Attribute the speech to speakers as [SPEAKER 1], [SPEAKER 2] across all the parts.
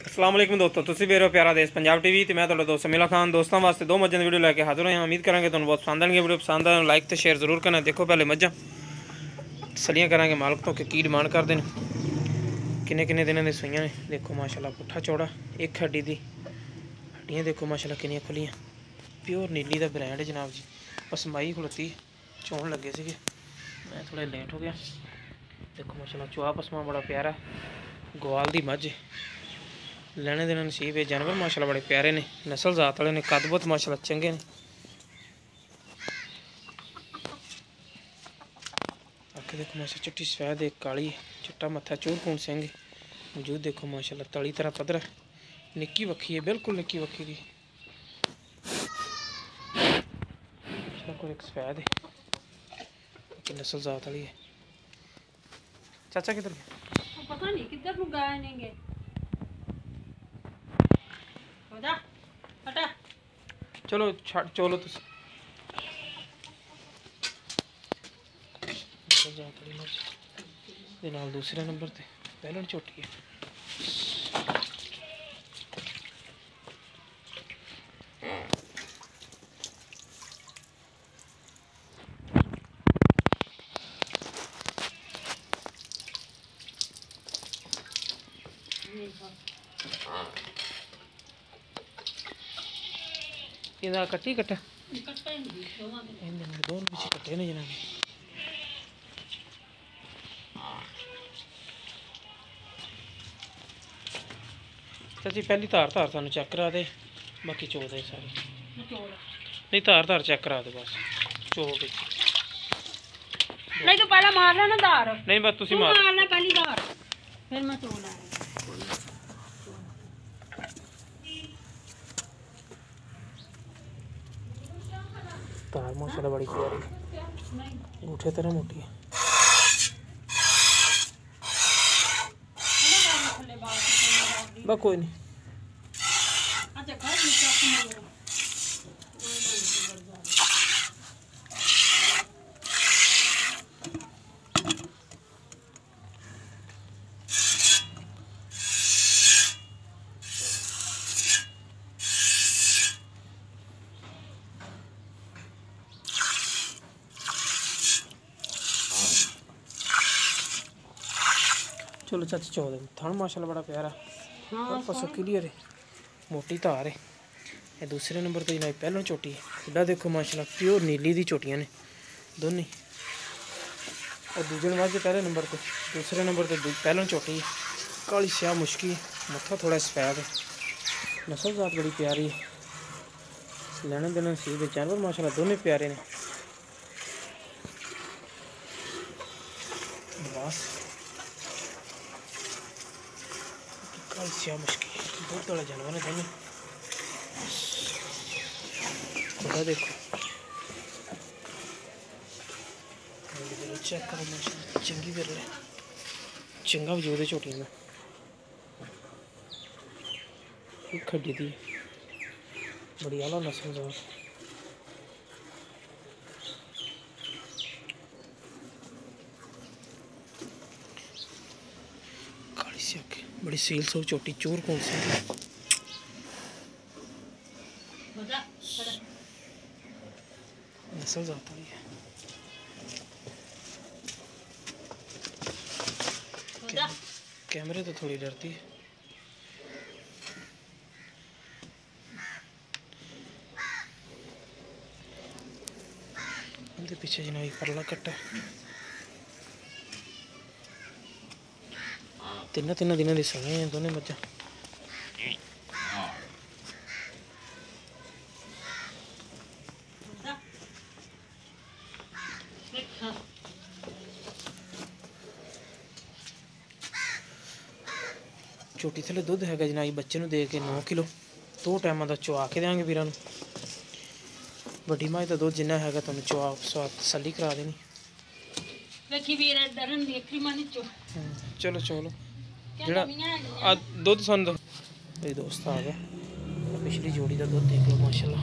[SPEAKER 1] अस्सलाम वालेकुम दोस्तों, तुसीं वेख रहे हो प्यारा देश पंजाब टीवी ते मैं तुहाडा दोस्त मिला खान। दोस्तों वास्ते दो मज्जां दी वीडियो लैके हाजिर होए हां। उम्मीद करांगे तुहानूं बहुत पसंद आएगी। वीडियो पसंद आए लाइक ते शेयर जरूर करना। देखो पहले मज्जां सलियां करांगे मालक तो कि की डिमांड करदे ने, किन्ने किन्ने दिनां दी सूइयां ने। देखो माशाल्लाह पुट्ठा चौड़ा एक हड्डी दी हड्डियां देखो माशाल्लाह किन्नियां खुल्लियां। प्योर नीली दा ब्रांड है जनाब जी। बस माई खलोती चौन लगे सीगे, मैं थोड़ा लेट हो गया। देखो माशाल्लाह चुआ पसमा बड़ा प्यारा गोवाल दी मझ लेने देना नसीब है। जानवर माशाल्लाह बड़े प्यारे ने, नस्ल जात वाले ने, कद बहुत माशाल्लाह चंगे ने। अख देखो माशा चिट्टी सफेद एक काली चिट्टा मत्था चूरकून सिंह मौजूद। देखो माशाल्लाह तली तरह पदरा निक्की वक्खी है, बिल्कुल निक्की वक्खी दी। एक सफेद है नस्ल जात वाली है। चाचा किधर गया?
[SPEAKER 2] पता नहीं किधर को गए नेंगे। हटा
[SPEAKER 1] चलो छड़ चलो तुस दूसरे नंबर ते पहले झोटी है। ਇਹਦਾ ਕੱਟੀ ਕੱਟਾ दोनों पीछे कट्टे ने जनाब। चाची पहली धार धार सानू चेक करा दे, बाकी चो दे सारे नहीं धार धार चेक करा दे बस चो
[SPEAKER 2] नहीं तो पहला मार लेना धार।
[SPEAKER 1] नहीं बस तुसी मार
[SPEAKER 2] मारना पहली धार फिर मैं चो लाऊंगा।
[SPEAKER 1] तार माशाल्लाह बड़ी प्यारी अंगूठे तरह मोटी है। बस कोई नहीं चलो चाची चौ दे थान माशाल्लाह बड़ा प्यारा पसो क्लियर है, मोटी धार है। ये दूसरे नंबर पर जनाब पहलों चोटी है। खुला देखो माशाल्लाह प्योर नीली दी चोटियां ने दोनों। और दूजे नंबर से पहले नंबर पर दूसरे नंबर पर पहलों चोटी है। काली स्याह मुश्की मत्था थोड़ा सफेद है, नस्ल जात बड़ी प्यारी है। लेने देने नसीब है। जानवर माशाल्लाह दोनों प्यारे ने। बस मुश्किल बहुत बड़ा जानवर है दोनों। खुदा देखो चेक करो माशाल्लाह चंगी कर रहे चंगा वजूद है झोटियां का। एक खड्डी दी बड़ी आला नस्ल दा काली सी अख बड़ी सील सो चोटी चूर कौन सी नस्ल जाता है। कैमरे तो थोड़ी डरती है। उनके पीछे जनाब परला कट्टा तिना तिना दिनों की समय है दोनों मज्जां। छोटी थले दुध है जनाब बच्चे दे के 9 किलो 2 टाइम का चुआ के देंगे वीर। वड्डी माँ का दुध जिन्ना है तुम चुआ स्वाद तसली करा देनी। चलो चलो जरा दुध सन दो मेरी दोस्त आ गया। पिछली जोड़ी का दुध देख लो माशाल्लाह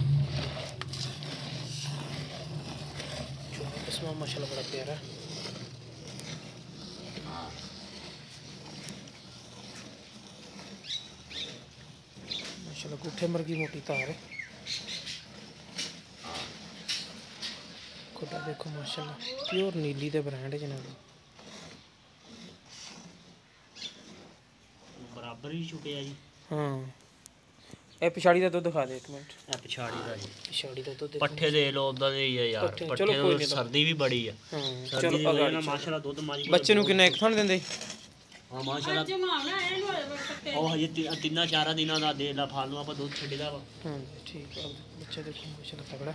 [SPEAKER 1] माशाल्लाह बड़ा प्यारा। माशाल्लाह गुठे मरगी मोटी तार है। खुदा देखो माशाल्लाह प्योर नीली दे ब्रांड है जनाब।
[SPEAKER 3] बराबर ही छुटे जी।
[SPEAKER 1] हाँ ए पिछाड़ी दा दुध दिखा दे एक मिनट।
[SPEAKER 3] ए पिछाड़ी दा जी
[SPEAKER 1] पिछाड़ी दा दुध
[SPEAKER 3] पट्ठे दे लो उदा दे ही है यार।
[SPEAKER 1] पट्ठे,
[SPEAKER 3] पट्ठे
[SPEAKER 1] चलो कोई
[SPEAKER 3] तो
[SPEAKER 1] नहीं।
[SPEAKER 3] सर्दी भी बड़ी है।
[SPEAKER 1] हाँ
[SPEAKER 3] सर्दी
[SPEAKER 1] चलो
[SPEAKER 3] दी वजह
[SPEAKER 1] अगाड़ी
[SPEAKER 3] नाल माशाल्लाह दुध मारी
[SPEAKER 1] बच्चे नु किन्ना एक थान देंदे?
[SPEAKER 3] हां माशाल्लाह
[SPEAKER 2] जमाना है नो पत्ते
[SPEAKER 3] ਉਹ ਹਜੇ 3-4 ਦਿਨਾਂ ਦਾ ਦੇ ਲਾ ਫਾਲੂ ਆਪਾਂ ਦੁੱਧ ਛੱਡਦਾ ਵਾ।
[SPEAKER 1] हाँ ठीक है। बच्चे देखो माशाल्लाह तगड़ा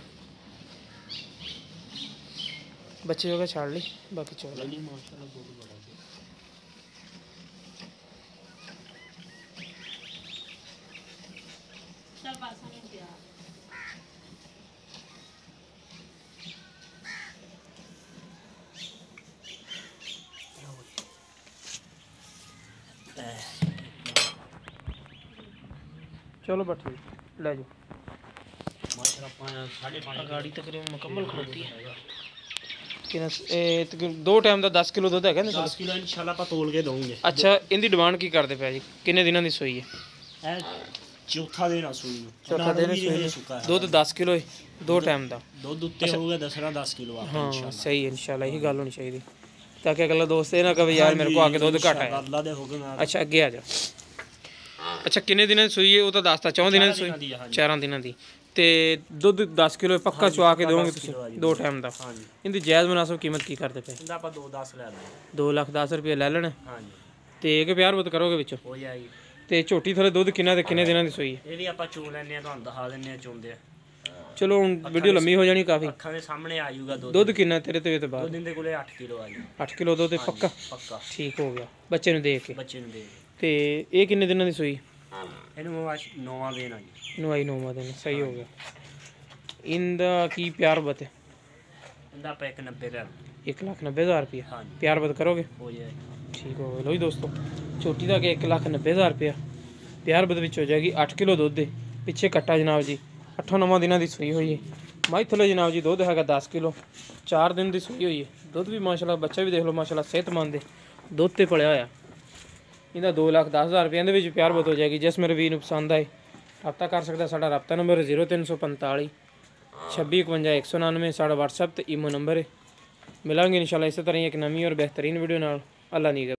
[SPEAKER 1] बच्चे होगा छाड़ ली बाकी चल
[SPEAKER 3] ਨਹੀਂ ਮਾਸ਼ਾਅੱਲਾ ਦੁੱਧ ਬੜਾ ਹੈ।
[SPEAKER 2] चल पासा नहीं दिया
[SPEAKER 1] चलो बट ले जाओ।
[SPEAKER 3] ਮਾਸ਼ਾਅੱਲਾ 5.5
[SPEAKER 1] गाड़ी तकरीबन मुकम्मल खड़ोती है कि दो टाइम ਦਾ 10 ਕਿਲੋ ਦੁੱਧ ਹੈਗਾ ਨਾ
[SPEAKER 3] 10 ਕਿਲੋ ਇਨਸ਼ਾਅੱਲਾ ਆਪਾਂ ਤੋਲ ਕੇ ਦਵਾਂਗੇ।
[SPEAKER 1] ਅੱਛਾ ਇਹਦੀ ਡਿਮਾਂਡ ਕੀ ਕਰਦੇ ਪਿਆ ਜੀ? ਕਿੰਨੇ ਦਿਨਾਂ ਦੀ ਸੂਈ ਹੈ?
[SPEAKER 3] ਇਹ ਚੌਥਾ ਦਿਨ ਆ ਸੂਈ ਨੂੰ।
[SPEAKER 1] ਚੌਥਾ ਦਿਨ
[SPEAKER 3] ਵੀ
[SPEAKER 1] ਸੂਈ
[SPEAKER 3] ਸੁੱਕਾ ਹੈ।
[SPEAKER 1] ਦੁੱਧ 10 ਕਿਲੋ ਹੈ ਦੋ ਟਾਈਮ ਦਾ।
[SPEAKER 3] ਦੁੱਧ ਉੱਤੇ ਹੋਊਗਾ ਦਸਰਾ 10 ਕਿਲੋ ਆ
[SPEAKER 1] ਹਾਂ ਸਹੀ ਹੈ ਇਨਸ਼ਾਅੱਲਾ ਇਹੀ ਗੱਲ ਹੋਣੀ ਚਾਹੀਦੀ ਤਾਂ ਕਿ ਅਗਲਾ ਦੋਸਤ ਇਹ ਨਾ ਕਹੇ ਯਾਰ ਮੇਰੇ ਕੋ ਆ ਕੇ ਦੁੱਧ ਘੱਟ ਆਇਆ।
[SPEAKER 3] ਅੱਲਾ ਦੇ ਹੁਕਮ ਨਾਲ।
[SPEAKER 1] ਅੱਛਾ ਅੱਗੇ ਆ ਜਾ। ਅੱਛਾ ਕਿੰਨੇ ਦਿਨਾਂ ਦੀ ਸੂਈ ਹੈ ਉਹ ਤਾਂ ਦੱਸਤਾ 4 ਦਿਨਾਂ ਦੀ ਸੂਈ 4 ਦਿਨਾਂ ਦੀ ਤੇ ਦੁੱਧ 10 ਕਿਲੋ ਪੱਕਾ ਚਵਾ ਕੇ ਦੋਗੇ ਤੁਸੀਂ ਦੋ ਟਾਈਮ ਦਾ।
[SPEAKER 3] ਹਾਂਜੀ
[SPEAKER 1] ਇਹਦੀ ਜਾਇਜ਼ ਮੁਨਾਸਬ ਕੀਮਤ ਕੀ ਕਰਦੇ ਪਏ?
[SPEAKER 3] ਇਹਦਾ ਆਪਾਂ 2-10 ਲੈ ਲਾਂਗੇ।
[SPEAKER 1] 2,10,000 ਰੁਪਏ ਲੈ ਲੈਣ
[SPEAKER 3] ਹਾਂਜੀ
[SPEAKER 1] ਤੇ ਇੱਕ ਪਿਆਰ ਬਤ ਕਰੋਗੇ ਵਿੱਚੋਂ
[SPEAKER 3] ਹੋ ਜਾਏਗੀ।
[SPEAKER 1] ਤੇ ਝੋਟੀ ਥਲੇ ਦੁੱਧ ਕਿੰਨਾ ਤੇ ਕਿੰਨੇ ਦਿਨਾਂ ਦੀ ਸੂਈ ਹੈ?
[SPEAKER 3] ਇਹ ਵੀ ਆਪਾਂ ਚੋ ਲੈਣੇ ਆ ਤੁਹਾਨੂੰ ਦਿਖਾ ਦਿੰਨੇ ਆ ਚੋਂਦੇ ਆ।
[SPEAKER 1] ਚਲੋ ਹੁਣ ਵੀਡੀਓ ਲੰਮੀ ਹੋ ਜਾਣੀ ਕਾਫੀ।
[SPEAKER 3] ਅੱਖਾਂ ਦੇ ਸਾਹਮਣੇ ਆ ਜਾਊਗਾ ਦੁੱਧ।
[SPEAKER 1] ਦੁੱਧ ਕਿੰਨਾ ਤੇਰੇ ਤੇ
[SPEAKER 3] ਦੋ
[SPEAKER 1] ਬਾਅਦ?
[SPEAKER 3] ਦਿਨ ਦੇ ਕੋਲੇ 8 ਕਿਲੋ ਆ ਜੀ।
[SPEAKER 1] 8 ਕਿਲੋ ਦੁੱਧ ਤੇ ਪੱਕਾ
[SPEAKER 3] ਪੱਕਾ
[SPEAKER 1] ਠੀਕ ਹੋ ਗਿਆ ਬੱਚੇ ਨੂੰ ਦੇਖ ਕੇ।
[SPEAKER 3] ਬੱਚੇ ਨੂੰ ਦੇ ਦੇ।
[SPEAKER 1] ਤੇ ਇਹ ਕਿੰਨੇ ਦਿਨਾਂ ਦੀ ਸੂਈ?
[SPEAKER 3] ਇਹਨੂੰ ਵਾਸ਼ 9ਵਾਂ ਦਿਨ ਆ ਜੀ।
[SPEAKER 1] ਨਵਾਈ 9ਵਾਂ ਦਿਨ ਸਹੀ ਹੋ ਗਿਆ। ਇਹਦਾ ਕੀ ਪਿਆਰ ਬਤ ਹੈ?
[SPEAKER 3] ਇਹਦਾ ਆਪਾਂ 190 ਦਾ
[SPEAKER 1] 1,90,000 ਰੁਪਏ
[SPEAKER 3] ਹਾਂਜੀ
[SPEAKER 1] ਪਿਆਰ ਬਤ ਕਰੋਗੇ?
[SPEAKER 3] ਹੋ ਜਾਏ।
[SPEAKER 1] ਠੀਕ ਹੋ ਗਿਆ ਲੋ ਜੀ ਦੋਸਤੋ ਛੋਟੀ ਦਾ ਕਿ 1,90,000 ਰੁਪਏ ਪਿਆਰ ਬਤ ਵਿੱਚ ਹੋ ਜਾਏਗੀ। 8 ਕਿਲੋ ਦੁੱਧ ਦੇ ਪਿੱਛੇ ਕੱਟਾ ਜਨਾਬ ਜੀ 8-9 ਦਿਨਾਂ ਦੀ ਸੂਈ ਹੋਈ ਹੈ। ਮਾਈ ਥਲੇ ਜਨਾਬ ਜੀ ਦੁੱਧ ਹੈਗਾ 10 ਕਿਲੋ 4 ਦਿਨ ਦੀ ਸੂਈ ਹੋਈ ਹੈ। ਦੁੱਧ ਵੀ ਮਾਸ਼ਾਅੱਲਾ ਬੱਚਾ ਵੀ ਦੇਖ ਲਓ ਮਾਸ਼ਾਅੱਲਾ ਸਿਹਤਮੰਦ ਹੈ ਦੁੱਧ ਤੇ ਪਲਿਆ ਹੋਇਆ। ਇਹਦਾ 2,10,000 ਰੁਪਏ ਦੇ ਵਿੱਚ ਪਿਆਰ ਬਤ ਹੋ ਜਾਏਗੀ। ਜਿਸ ਮੇਰੇ ਵੀਰ ਨੂੰ ਪਸੰਦ ਆਏ ਰਬਤਾ ਕਰ ਸਕਦਾ। ਸਾਡਾ ਰਬਤਾ ਨੰਬਰ 0345 2651 199 ਸਾਡਾ WhatsApp ਤੇ ਈਮੋ ਨੰਬਰ ਹੈ। ਮਿਲਾਂਗੇ ਇਨਸ਼ਾਅੱਲਾ ਇਸੇ ਤਰ੍ਹਾਂ ਹੀ ਇੱਕ ਨਵੀਂ ਔਰ ਬਿਹਤਰੀਨ ਵੀਡੀਓ ਨਾਲ। ਅੱਲਾ ਨੀਗਰ।